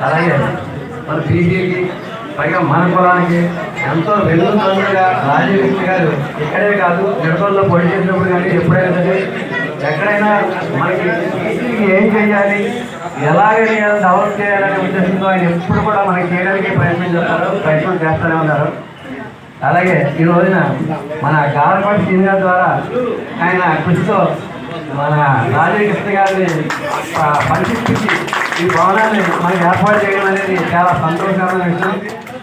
అలాగే మన బీసీకి పైగా మన కులానికి ఎంతో వెలుగుతుండగా రాజకృష్ణ గారు ఇక్కడే కాదు నిడతల్లో పోటీ చేసినప్పుడు కానీ ఎప్పుడైనా సరే ఎక్కడైనా మనకి బీసీకి ఏం చేయాలి ఎలాగని డెవలప్ చేయాలనే ఉద్దేశంతో ఆయన ఎప్పుడు కూడా మనకి చేయడానికి ప్రయత్నం చేస్తూనే ఉన్నారు. అలాగే ఈ రోజున మన గారపాటి సీన్ గారి ద్వారా ఆయన కృషితో మన రాజకృష్ణ గారిని పరిశీలించి ఈ భవనాన్ని మనకి ఏర్పాటు చేయడం అనేది చాలా సంతోషకరమైన విషయం.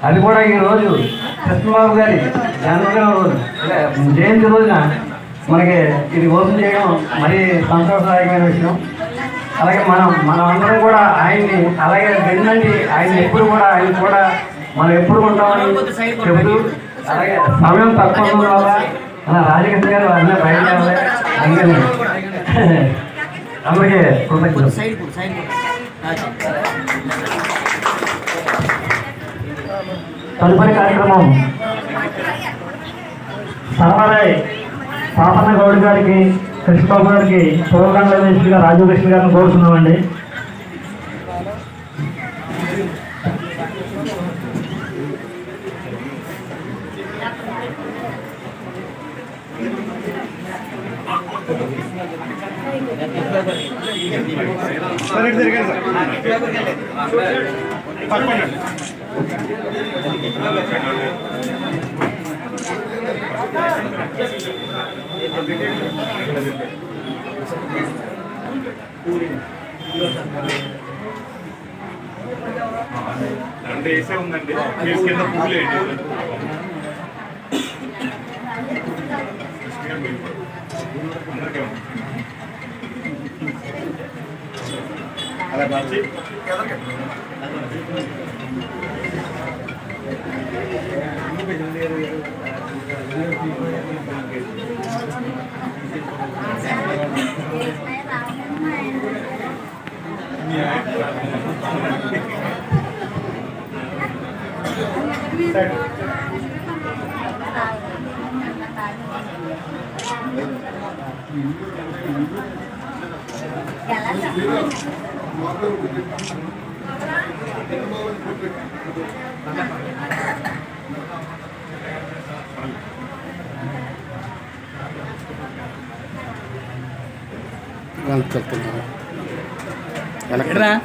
అది కూడా ఈరోజు కృష్ణబాబు గారి జన్మదిన రోజు జయంతి రోజున మనకి ఇది ఓపెన్ చేయడం మరీ సంతోషదాయకమైన విషయం. అలాగే మనం అందరం కూడా ఆయన్ని అలాగే వినండి, ఆయన ఎప్పుడు కూడా ఆయన కూడా మనం ఎప్పుడు ఉంటామని చెబుతూ, అలాగే సమయం తక్కువ ఉండడం వల్ల మన రాజకృష్ణ గారు అన్నీ బయలుదేరాలి. అందుకని అందరికీ కృతజ్ఞతలు. తదుపరి కార్యక్రమం సర్వరాయ్ పాపన్న గౌడ్ గారికి, కృష్ణబాబు గారికి శోభకాంక్షగా రాజీవ్ కృష్ణ గారిని కోరుతున్నామండి. అంటే వేసే ఉందండి, కింద పూలు వేయండి. అలా మార్చి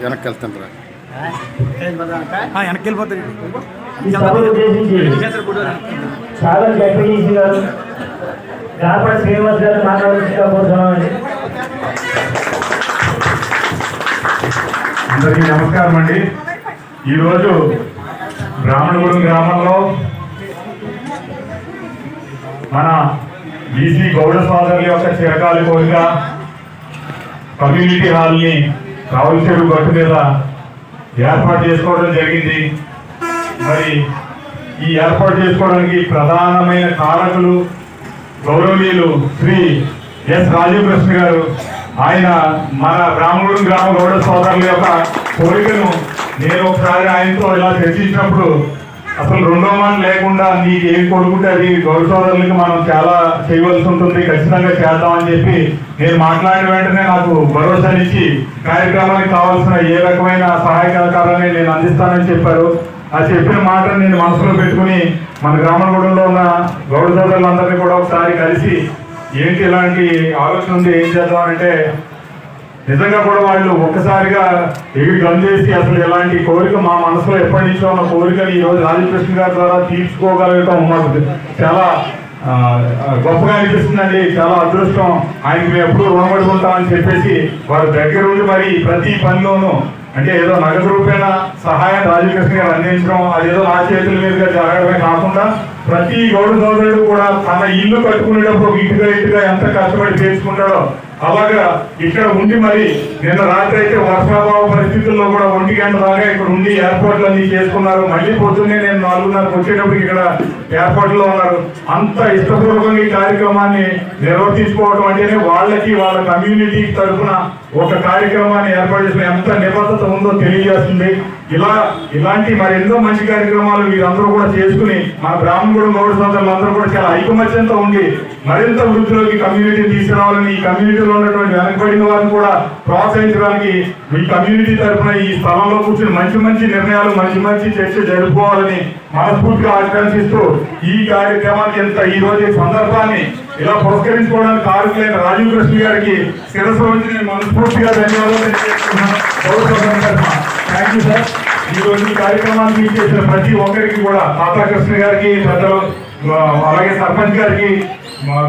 వెనక్కి వెళ్తుండ్రా వెనక్కి వెళ్ళిపోతుంది. చాలా జడ్పీసీ గారు గారపాటి శ్రీనివాస్ గారు మాట్లాడుతున్నా కోరుతున్నామండి. అందరికీ నమస్కారం అండి. ఈరోజు బ్రాహ్మణగూడెం గ్రామంలో మన బీసీ గౌడ సోదరుల యొక్క చిరకాల కోరిక కమ్యూనిటీ హాల్ని కావలసేరు గట్టు మీద ఏర్పాటు చేసుకోవడం జరిగింది. మరి ఈ ఏర్పాటు చేసుకోవడానికి ప్రధానమైన కారకులు గౌరవనీయులు శ్రీ ఎస్ రాజీవ్ కృష్ణ గారు. ఆయన మన బ్రాహ్మణగూడెం గ్రామ గౌడ సోదరుల యొక్క కోరికను నేను ఒకసారి ఆయనతో ఇలా చర్చించినప్పుడు అసలు రెండో మాట లేకుండా నీకు ఏం కోరుకుంటే అది గౌడ సోదరులకి మనం చాలా చేయవలసి ఉంటుంది, ఖచ్చితంగా చేద్దామని చెప్పి నేను మాట్లాడిన వెంటనే నాకు భరోసానిచ్చి కార్యక్రమానికి కావాల్సిన ఏ రకమైన సహాయ సహకారాన్ని నేను అందిస్తానని చెప్పారు. ఆ చెప్పిన మాటను నేను మనసులో పెట్టుకుని మన బ్రాహ్మణగూడెంలో ఉన్న గౌడ సోదరులందరినీ కూడా ఒకసారి కలిసి ఏంటి ఇలాంటి ఆలోచన ఉంది, ఏం చేద్దామంటే నిజంగా కూడా వాళ్ళు ఒక్కసారిగా ఎగిరి గన్ చేసి అసలు ఇలాంటి కోరిక మా మనసులో ఎప్పటి నుంచో ఉన్న కోరికని ఈరోజు రాజకృష్ణ గారి ద్వారా తీర్చుకోగలగటం మాకు చాలా గొప్పగా అనిపిస్తుందండి. చాలా అదృష్టం. ఆయనకి మేము ఎప్పుడూ రుణపడి ఉంటామని చెప్పేసి వారి దగ్గర ఉండి మరి ప్రతి పనిలోనూ అంటే ఏదో నగదు రూపేణ సహాయం రాజకృష్ణ గారు అందించడం, అదేదో నా చేతుల మీదుగా జరగడమే కాకుండా ప్రతి గౌడ సోదరుడు కూడా తన ఇల్లు కట్టుకునేటప్పుడు ఇటుగా ఎంత కష్టపడి చేసుకుంటాడో అలాగా ఇక్కడ ఉండి మరి నిన్న రాత్రి అయితే వర్షాభావ పరిస్థితుల్లో కూడా 1 గంట దాకా ఇక్కడ ఉండి ఏర్పాట్లు అన్ని చేసుకున్నారు. మళ్ళీ పొద్దున్నే నేను 4:30 వచ్చేటప్పటికి ఇక్కడ ఏర్పాట్లో ఉన్నారు. అంత ఇష్టపూర్వకంగా ఈ కార్యక్రమాన్ని నిర్వర్తించుకోవడం అంటేనే వాళ్ళకి వాళ్ళ కమ్యూనిటీ తరఫున ఒక కార్యక్రమాన్ని ఏర్పాటు చేసిన ఎంత నిబద్ధత ఉందో తెలియజేస్తుంది. ఇలాంటి మరెన్నో మంచి కార్యక్రమాలు వీరందరూ కూడా చేసుకుని మన బ్రాహ్మణగూడెం గౌడ సోదరులందరూ కూడా చాలా ఐకమత్యంతో ఉండి మరింత వృద్ధిలోకి కమ్యూనిటీ తీసుకురావాలని, ఈ కమ్యూనిటీలో ఉన్నటువంటి వెనకబడిన వారిని కూడా ప్రోత్సహించడానికి ఈ కమ్యూనిటీ తరఫున ఈ స్థలంలో కూర్చొని మంచి మంచి నిర్ణయాలు, మంచి మంచి చర్చ జరుపుకోవాలని మనస్ఫూర్తిగా ఆకాంక్షిస్తూ ఈ కార్యక్రమానికి ఈ రోజు సందర్భాన్ని ఇలా పురస్కరించుకోవడానికి కారకులైన రాజీవ్ కృష్ణ గారికి శిరస్సు వచ్చి నేను మనస్ఫూర్తిగా ధన్యవాదాలు తెలియజేస్తున్నాను. Thank you sir. ఈ రోజు ఈ కార్యక్రమాన్ని చేసిన ప్రతి ఒక్కరికి కూడా తాతాకృష్ణ గారికి పెద్దలు, అలాగే సర్పంచ్ గారికి,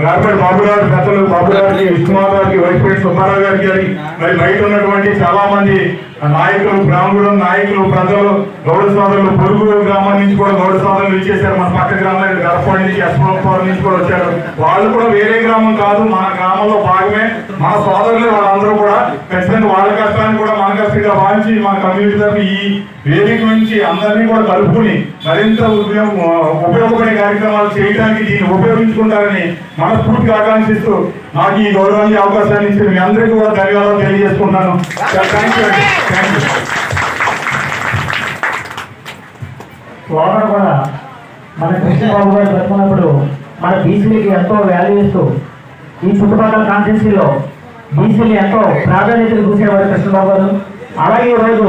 గార్పేట బాబురావు పెద్దలు, బాబురావుకి, విష్ణుమార్ గారికి, వైస్ ప్రెసిడెంట్ సుబ్బారావు గారికి, మరి బయట ఉన్నటువంటి చాలా మంది నాయకులు, బ్రాహ్మణుడు నాయకులు, ప్రజలు, గౌడ సోదరులు, పొరుగు గ్రామం నుంచి కూడా గౌడ సోదరులు ఇచ్చేసారు. మన పక్క గ్రామానికి గరపడి నుంచి, ఎస్పరం నుంచి కూడా వచ్చారు. వాళ్ళు కూడా వేరే గ్రామం కాదు, మన గ్రామంలో భాగమే, మన సోదరులే. వాళ్ళందరూ కూడా ఖచ్చితంగా వాళ్ళ కష్టాన్ని కూడా మన కష్టంగా భావించి మన కమ్యూనిటీ తరఫు ఈ వేదిక నుంచి అందరినీ కూడా కలుపుకుని మరింత ఉపయోగపడే కార్యక్రమాలు చేయడానికి దీన్ని ఉపయోగించుకుంటారని మనస్ఫూర్తిగా ఆకాంక్షిస్తూ నాకు ఈ గౌరవానికి అవకాశాన్ని ఇచ్చిన మీ అందరికీ కూడా ధన్యవాదాలు తెలియజేసుకుంటాను. Thank you. లోపల కూడా మన కృష్ణబాబు గారు బతుకున్నప్పుడు మన బీసీలకి ఎంతో వాల్యూ ఇస్తూ ఈ చుట్టుపక్కల కాన్స్టిట్యూన్సీలో బీసీలు ఎంతో ప్రాధాన్యతలు చూసేవారు కృష్ణబాబు గారు. అలాగే ఈరోజు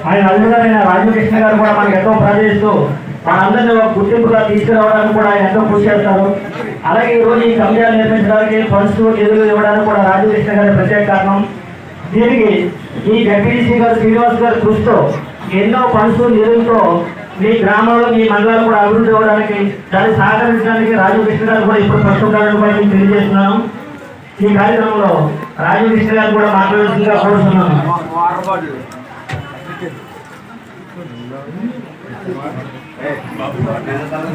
ఆయన అల్లుగారైన రాజీవ్ కృష్ణ గారు కూడా మనకు ఎంతో ప్రాధాన్యతూ మనందరినీ ఒక గుర్తింపుగా తీసుకురావడానికి కూడా ఆయన ఎంతో కృషి చేస్తారు. అలాగే ఈరోజు ఈ కమిటీలు నిర్మించడానికి ఫండ్స్ నిధులు ఇవ్వడానికి కూడా రాజీవ్ కృష్ణ గారి ప్రత్యేక కారణం. దీనికి ఈ జడ్పీటీసీ గారు శ్రీనివాస్ గారు కృషితో ఎన్నో ఫండ్స్ నిధులతో మీ గ్రామంలో, మీ మండలాలు కూడా అభివృద్ధి అవ్వడానికి, దాన్ని సహకరించడానికి రాజీవ్ కృష్ణ గారు కూడా ఇప్పుడు ప్రస్తుతాలను కూడా నేను తెలియజేస్తున్నాను. ఈ కార్యక్రమంలో రాజీవ్ కృష్ణ గారు కూడా మాట్లాడాల్సిందిగా కోరుతున్నాను.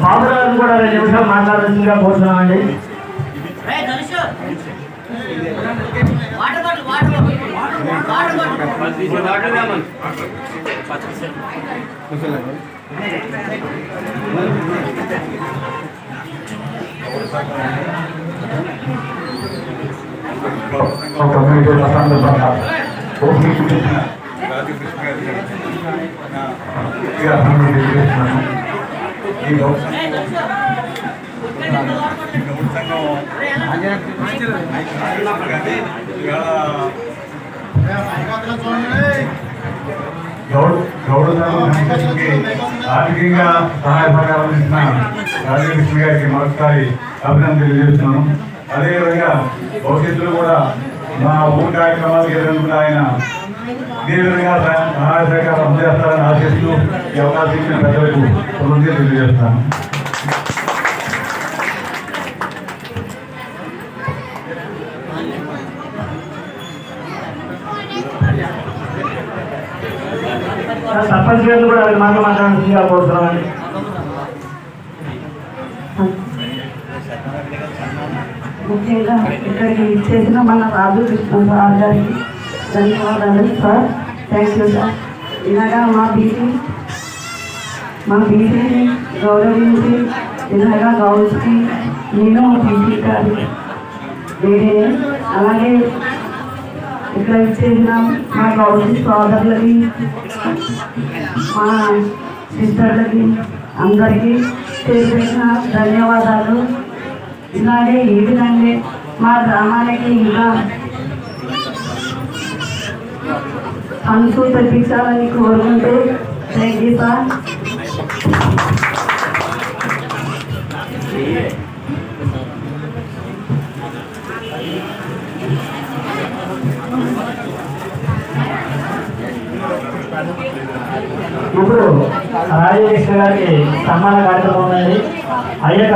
బాబురావు కూడా 2 నిమిషాలు మాట్లాడాల్సిందిగా కోరుతున్నామండి. ఆర్థికంగా సహాయ సహకారం ఇచ్చిన రాజీవ్ కృష్ణ గారికి మరొకసారి అభినందన తెలియజేస్తున్నాను. అదేవిధంగా భవిష్యత్తులో కూడా మా ఊరి కార్యక్రమాలకు ఎదుర్కొంటున్న ఆయన ఇదే విధంగా సహాయ సహకారం అందజేస్తారని ఆశిస్తూ ఈ అవకాశం ఇచ్చిన ప్రజలకు కృతజ్ఞతలు తెలియజేస్తాను. సర్పంచ్ గారు కూడా 2 మాటలు మాట్లాడాల్సిందిగా కోరుతున్నామండి. ముఖ్యంగా ఇక్కడికి చేసిన మన రాజు కృష్ణ సార్ గారికి ధన్యవాదాలు సార్. Thank you sir. ఇలాగా మా బీసీని గౌరవించి ఇలాగా గౌరవించి నేను బీసీ గారి అలాగే ఇక్కడ చేసిన మా గౌరవ సోదరులకి, మా సిస్టర్లకి అందరికీ చేసిన ధన్యవాదాలు. ఇలాగే ఈ విధంగా మా గ్రామానికి ఇంకా ఫండ్స్ తెప్పించాలని కోరుకుంటూ థ్యాంక్ యూ సార్. ఇప్పుడు రాజీవ్ కృష్ణ గారికి సన్మాన కార్యక్రమం ఉందండి. అయ్యాక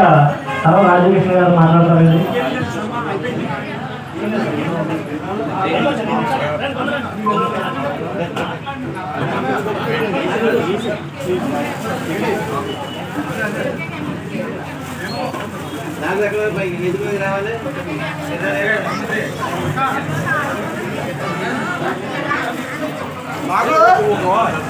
తర్వాత రాజీవ్ కృష్ణ గారు మాట్లాడతారండి. రావాలి